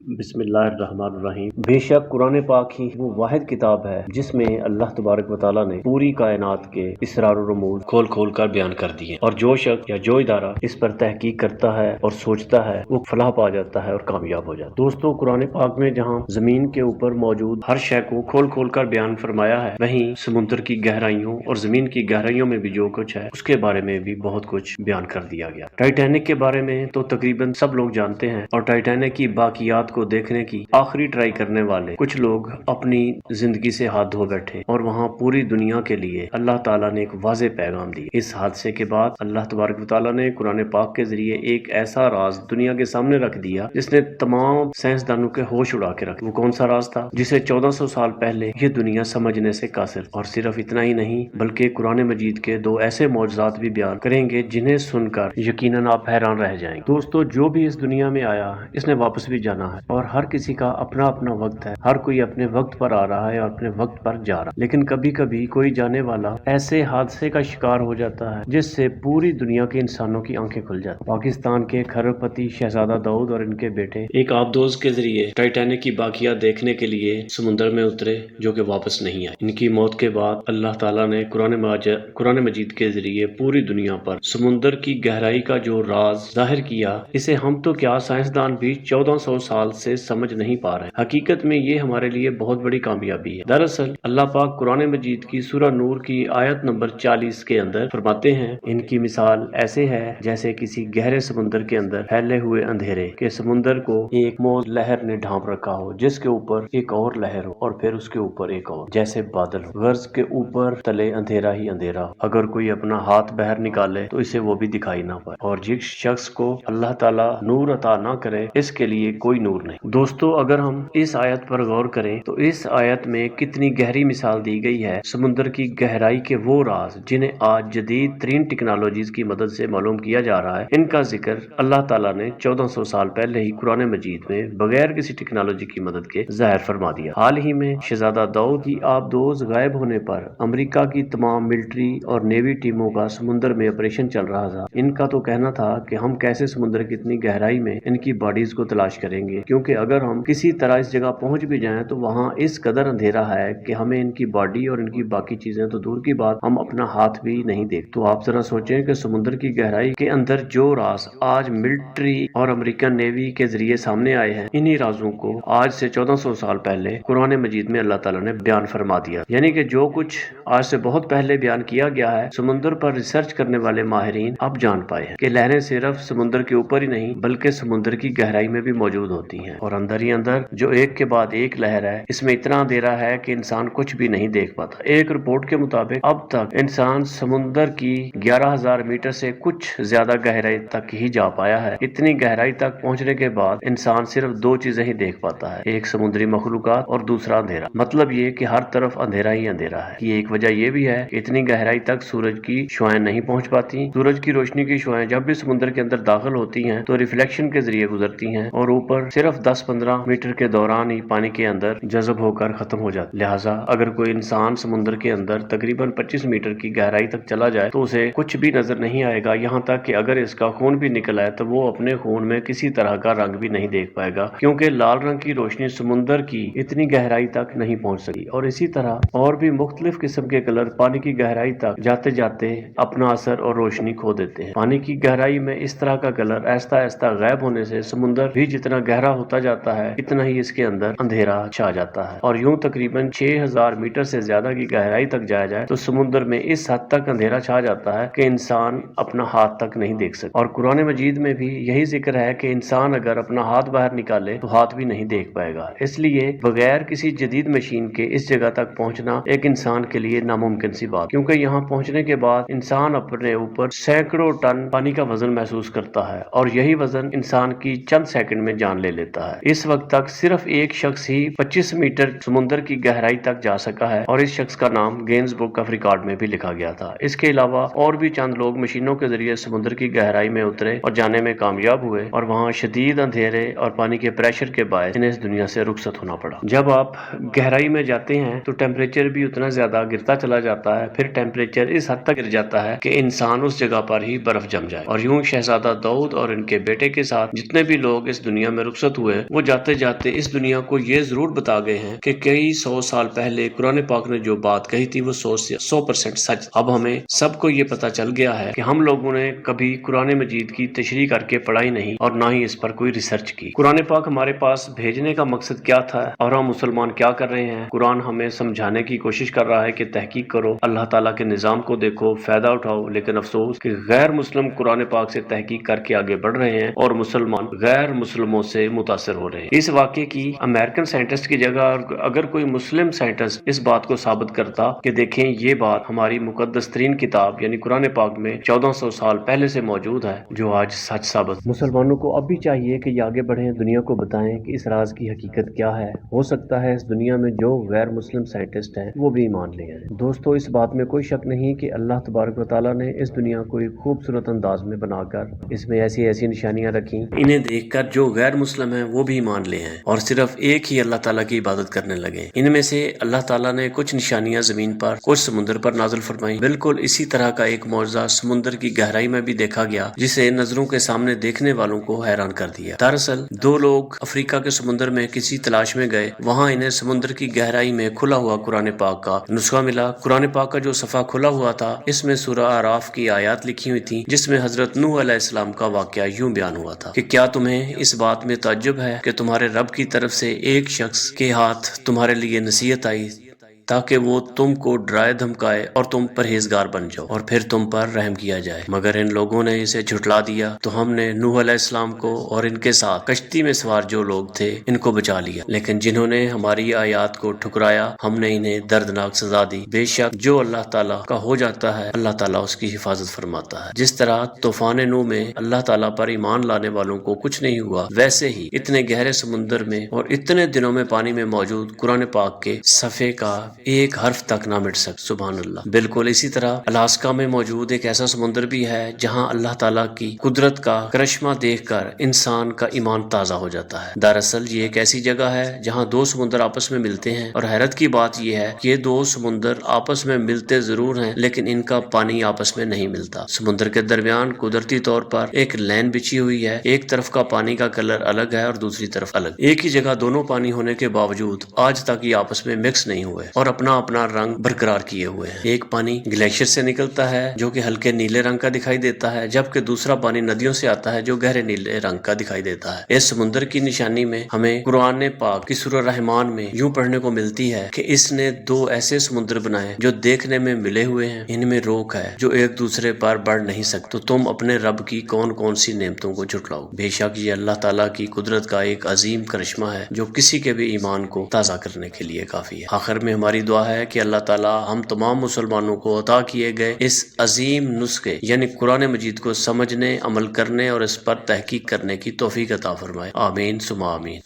بسم اللہ الرحمن الرحیم۔ بے شک قرآن پاک ہی وہ واحد کتاب ہے جس میں اللہ تبارک و تعالیٰ نے پوری کائنات کے اسرار و رموز کھول کھول کر بیان کر دیے، اور جو شخص یا جو ادارہ اس پر تحقیق کرتا ہے اور سوچتا ہے وہ فلاح پا جاتا ہے اور کامیاب ہو جاتا ہے۔ دوستو، قرآن پاک میں جہاں زمین کے اوپر موجود ہر شے کو کھول کھول کر بیان فرمایا ہے، وہیں سمندر کی گہرائیوں اور زمین کی گہرائیوں میں بھی جو کچھ ہے اس کے بارے میں بھی بہت کچھ بیان کر دیا گیا۔ ٹائٹینک کے بارے میں تو تقریباً سب لوگ جانتے ہیں، اور ٹائٹینک کی باقیات کو دیکھنے کی آخری ٹرائی کرنے والے کچھ لوگ اپنی زندگی سے ہاتھ دھو بیٹھے، اور وہاں پوری دنیا کے لیے اللہ تعالیٰ نے ایک واضح پیغام دی۔ اس حادثے کے بعد اللہ تبارک و تعالیٰ نے قرآن پاک کے ذریعے ایک ایسا راز دنیا کے سامنے رکھ دیا جس نے تمام سائنسدانوں کے ہوش اڑا کے رکھ۔ وہ کون سا راز تھا جسے 1400 سال پہلے یہ دنیا سمجھنے سے قاصر تھی؟ اور صرف اتنا ہی نہیں بلکہ قرآن مجید کے دو ایسے معجزات بھی بیان کریں گے جنہیں سن کر یقیناً آپ حیران رہ جائیں گے۔ دوستو، جو بھی اس دنیا میں آیا اس نے واپس بھی جانا ہے، اور ہر کسی کا اپنا اپنا وقت ہے، ہر کوئی اپنے وقت پر آ رہا ہے اور اپنے وقت پر جا رہا ہے۔ لیکن کبھی کبھی کوئی جانے والا ایسے حادثے کا شکار ہو جاتا ہے جس سے پوری دنیا کے انسانوں کی آنکھیں کھل جاتی۔ پاکستان کے کھرب پتی شہزادہ داؤد اور ان کے بیٹے ایک آبدوز کے ذریعے ٹائٹینک کی باقیات دیکھنے کے لیے سمندر میں اترے، جو کہ واپس نہیں آئے۔ ان کی موت کے بعد اللہ تعالیٰ نے قرآن مجید کے ذریعے پوری دنیا پر سمندر کی گہرائی کا جو راز ظاہر کیا، اسے ہم تو کیا سائنسدان بھی 1400 سال سے سمجھ نہیں پا رہے۔ حقیقت میں یہ ہمارے لیے بہت بڑی کامیابی ہے۔ دراصل اللہ پاک قرآن مجید کی سورہ نور کی آیت نمبر 40 کے اندر فرماتے ہیں، ان کی مثال ایسے ہے جیسے کسی گہرے سمندر کے اندر پھیلے ہوئے اندھیرے کے سمندر کو ایک موج لہر نے ڈھانپ رکھا ہو، جس کے اوپر ایک اور لہر ہو اور پھر اس کے اوپر ایک اور، جیسے بادل ہو، غرض کے اوپر تلے اندھیرا ہی اندھیرا ہو۔ اگر کوئی اپنا ہاتھ باہر نکالے تو اسے وہ بھی دکھائی نہ پائے، اور جس شخص کو اللہ تعالیٰ نور عطا نہ کرے اس کے لیے کوئی نور نہیں۔ دوستو، اگر ہم اس آیت پر غور کریں تو اس آیت میں کتنی گہری مثال دی گئی ہے سمندر کی گہرائی کے وہ راز جنہیں آج جدید ترین ٹیکنالوجیز کی مدد سے معلوم کیا جا رہا ہے۔ ان کا ذکر اللہ تعالیٰ نے 1400 سال پہلے ہی قرآن مجید میں بغیر کسی ٹیکنالوجی کی مدد کے ظاہر فرما دیا۔ حال ہی میں شہزادہ داؤد کی آبدوز غائب ہونے پر امریکہ کی تمام ملٹری اور نیوی ٹیموں کا سمندر میں آپریشن چل رہا تھا۔ ان کا تو کہنا تھا کہ ہم کیسے سمندر کی اتنی گہرائی میں ان کی باڈیز کو تلاش کریں گے، کیونکہ اگر ہم کسی طرح اس جگہ پہنچ بھی جائیں تو وہاں اس قدر اندھیرا ہے کہ ہمیں ان کی باڈی اور ان کی باقی چیزیں تو دور کی بات، ہم اپنا ہاتھ بھی نہیں دیکھ۔ تو آپ ذرا سوچیں کہ سمندر کی گہرائی کے اندر جو راز آج ملٹری اور امریکن نیوی کے ذریعے سامنے آئے ہیں، انہی رازوں کو آج سے 1400 سال پہلے قرآن مجید میں اللہ تعالیٰ نے بیان فرما دیا۔ یعنی کہ جو کچھ آج سے بہت پہلے بیان کیا گیا ہے، سمندر پر ریسرچ کرنے والے ماہرین اب جان پائے ہیں کہ لہریں صرف سمندر کے اوپر ہی نہیں بلکہ سمندر کی گہرائی میں بھی موجود ہوتی ہیں، اور اندر ہی اندر جو ایک کے بعد ایک لہر ہے، اس میں اتنا اندھیرا ہے کہ انسان کچھ بھی نہیں دیکھ پاتا۔ ایک رپورٹ کے مطابق اب تک انسان سمندر کی 11,000 میٹر سے کچھ زیادہ گہرائی تک ہی جا پایا ہے۔ اتنی گہرائی تک پہنچنے کے بعد انسان صرف دو چیزیں ہی دیکھ پاتا ہے، ایک سمندری مخلوقات اور دوسرا اندھیرا۔ مطلب یہ کہ ہر طرف اندھیرا ہی اندھیرا ہے۔ یہ ایک وجہ یہ بھی ہے کہ اتنی گہرائی تک سورج کی شعاعیں نہیں پہنچ پاتی۔ سورج کی روشنی کی شعاعیں جب بھی سمندر کے اندر داخل ہوتی ہیں تو ریفلیکشن کے ذریعے گزرتی ہیں، اور اوپر صرف 10-15 میٹر کے دوران ہی پانی کے اندر جذب ہو کر ختم ہو جاتی۔ لہٰذا اگر کوئی انسان سمندر کے اندر تقریباً 25 میٹر کی گہرائی تک چلا جائے تو اسے کچھ بھی نظر نہیں آئے گا، یہاں تک کہ اگر اس کا خون بھی نکل آئے تو وہ اپنے خون میں کسی طرح کا رنگ بھی نہیں دیکھ پائے گا، کیونکہ لال رنگ کی روشنی سمندر کی اتنی گہرائی تک نہیں پہنچ سکی۔ اور اسی طرح اور بھی مختلف قسم کے کلر پانی کی گہرائی تک جاتے جاتے اپنا اثر اور روشنی کھو دیتے ہیں۔ پانی کی گہرائی میں اس طرح کا کلر آہستہ آہستہ غائب ہونے سے سمندر بھی جتنا گہرا ہوتا جاتا ہے اتنا ہی اس کے اندر اندھیرا چھا جاتا ہے، اور یوں تقریباً 6,000 میٹر سے زیادہ کی گہرائی تک جایا جائے تو سمندر میں اس حد تک اندھیرا چھا جاتا ہے کہ انسان اپنا ہاتھ تک نہیں دیکھ سکتا۔ اور قرآن مجید میں بھی یہی ذکر ہے کہ انسان اگر اپنا ہاتھ باہر نکالے تو ہاتھ بھی نہیں دیکھ پائے گا۔ اس لیے بغیر کسی جدید مشین کے اس جگہ تک پہنچنا ایک انسان کے لیے ناممکن سی بات، کیونکہ یہاں پہنچنے کے بعد انسان اپنے اوپر سینکڑوں ٹن پانی کا وزن محسوس کرتا ہے، اور یہی وزن انسان کی چند سیکنڈ میں جان لے لیتا ہے۔ اس وقت تک صرف ایک شخص ہی 25 میٹر سمندر کی گہرائی تک جا سکا ہے، اور اس شخص کا نام گینز بک آف ریکارڈ میں بھی لکھا گیا تھا۔ اس کے علاوہ اور بھی چند لوگ مشینوں کے ذریعے سمندر کی گہرائی میں اترے اور جانے میں کامیاب ہوئے، اور وہاں شدید اندھیرے اور پانی کے پریشر کے باعث انہیں اس دنیا سے رخصت ہونا پڑا۔ جب آپ گہرائی میں جاتے ہیں تو ٹیمپریچر بھی اتنا زیادہ گرتا چلا جاتا ہے، پھر ٹیمپریچر اس حد تک گر جاتا ہے کہ انسان اس جگہ پر ہی برف جم جائے۔ اور یوں شہزادہ داؤد اور ان کے بیٹے کے ساتھ جتنے بھی لوگ اس دنیا میں رخصت رخصت ہوئے وہ جاتے جاتے اس دنیا کو یہ ضرور بتا گئے ہیں کہ کئی 100 سال پہلے قرآن پاک نے جو بات کہی تھی وہ 100% سچ۔ اب ہمیں سب کو یہ پتا چل گیا ہے کہ ہم لوگوں نے کبھی قرآن مجید کی تشریح کر کے پڑھائی نہیں اور نہ ہی اس پر کوئی ریسرچ کی۔ قرآن پاک ہمارے پاس بھیجنے کا مقصد کیا تھا اور ہم مسلمان کیا کر رہے ہیں؟ قرآن ہمیں سمجھانے کی کوشش کر رہا ہے کہ تحقیق کرو، اللہ تعالیٰ کے نظام کو دیکھو، فائدہ اٹھاؤ، لیکن افسوس کہ غیر مسلم قرآن پاک سے تحقیق کر کے آگے بڑھ رہے ہیں اور مسلمان غیر مسلموں سے متاثر ہو رہے ہیں۔ اس واقعے کی امریکن سائنٹسٹ کی جگہ اگر کوئی مسلم سائنٹسٹ اس بات کو ثابت کرتا کہ دیکھیں یہ بات ہماری مقدس ترین کتاب یعنی قرآن پاک میں 1400 سال پہلے سے موجود ہے، جو آج سچ ثابت۔ مسلمانوں کو اب بھی چاہیے کہ یہ آگے بڑھیں، دنیا کو بتائیں کہ اس راز کی حقیقت کیا ہے۔ ہو سکتا ہے اس دنیا میں جو غیر مسلم سائنٹسٹ ہیں وہ بھی ایمان لے آئیں۔ دوستو، اس بات میں کوئی شک نہیں کہ اللہ تبارک و تعالیٰ نے اس دنیا کو ایک خوبصورت انداز میں بنا کر اس میں ایسی نشانیاں رکھی، انہیں دیکھ کر جو غیر مسلم ہیں وہ بھی ایمان لے ہیں اور صرف ایک ہی اللہ تعالیٰ کی عبادت کرنے لگے۔ ان میں سے اللہ تعالیٰ نے کچھ نشانیاں زمین پر، کچھ سمندر پر نازل فرمائیں۔ بالکل اسی طرح کا ایک معجزہ سمندر کی گہرائی میں بھی دیکھا گیا جسے نظروں کے سامنے دیکھنے والوں کو حیران کر دیا۔ دراصل دو لوگ افریقہ کے سمندر میں کسی تلاش میں گئے، وہاں انہیں سمندر کی گہرائی میں کھلا ہوا قرآن پاک کا نسخہ ملا۔ قرآن پاک کا جو صفحہ کھلا ہوا تھا اس میں سورہ اعراف کی آیات لکھی ہوئی تھی جس میں حضرت نوح علیہ السلام کا واقعہ یوں بیان ہوا تھا کہ کیا تمہیں اس بات میں تعجب ہے کہ تمہارے رب کی طرف سے ایک شخص کے ہاتھ تمہارے لیے نصیحت آئی تاکہ وہ تم کو ڈرائے دھمکائے اور تم پرہیزگار بن جاؤ اور پھر تم پر رحم کیا جائے، مگر ان لوگوں نے اسے جھٹلا دیا تو ہم نے نوح علیہ السلام کو اور ان کے ساتھ کشتی میں سوار جو لوگ تھے ان کو بچا لیا، لیکن جنہوں نے ہماری آیات کو ٹھکرایا ہم نے انہیں دردناک سزا دی۔ بے شک جو اللہ تعالیٰ کا ہو جاتا ہے اللہ تعالیٰ اس کی حفاظت فرماتا ہے۔ جس طرح طوفان نوح میں اللہ تعالیٰ پر ایمان لانے والوں کو کچھ نہیں ہوا، ویسے ہی اتنے گہرے سمندر میں اور اتنے دنوں میں پانی میں موجود قرآن پاک کے صفحے کا ایک حرف تک نہ مٹ سک۔ سبحان اللہ۔ بالکل اسی طرح الاسکا میں موجود ایک ایسا سمندر بھی ہے جہاں اللہ تعالیٰ کی قدرت کا کرشمہ دیکھ کر انسان کا ایمان تازہ ہو جاتا ہے۔ دراصل یہ ایک ایسی جگہ ہے جہاں دو سمندر آپس میں ملتے ہیں اور حیرت کی بات یہ ہے کہ یہ دو سمندر آپس میں ملتے ضرور ہیں لیکن ان کا پانی آپس میں نہیں ملتا۔ سمندر کے درمیان قدرتی طور پر ایک لین بچھی ہوئی ہے، ایک طرف کا پانی کا کلر الگ ہے اور دوسری طرف الگ۔ ایک ہی جگہ دونوں پانی ہونے کے باوجود آج تک یہ آپس میں مکس نہیں ہوئے اور اپنا رنگ برقرار کیے ہوئے ہیں۔ ایک پانی گلیشیئر سے نکلتا ہے جو کہ ہلکے نیلے رنگ کا دکھائی دیتا ہے، جبکہ دوسرا پانی ندیوں سے آتا ہے جو گہرے نیلے رنگ کا دکھائی دیتا ہے۔ اس سمندر کی نشانی میں ہمیں قرآن پاک کی سورہ رحمان میں یوں پڑھنے کو ملتی ہے کہ اس نے دو ایسے سمندر بنائے جو دیکھنے میں ملے ہوئے ہیں، ان میں روک ہے جو ایک دوسرے پر بڑھ نہیں سکتے، تو تم اپنے رب کی کون کون سی نعمتوں کو جھٹلاؤ۔ بے شک یہ اللہ تعالیٰ کی قدرت کا ایک عظیم کرشمہ ہے جو کسی کے بھی ایمان کو تازہ کرنے کے لیے کافی ہے۔ آخر میں ہماری دعا ہے کہ اللہ تعالیٰ ہم تمام مسلمانوں کو عطا کیے گئے اس عظیم نسخے یعنی قرآن مجید کو سمجھنے، عمل کرنے اور اس پر تحقیق کرنے کی توفیق عطا فرمائے۔ آمین ثم آمین۔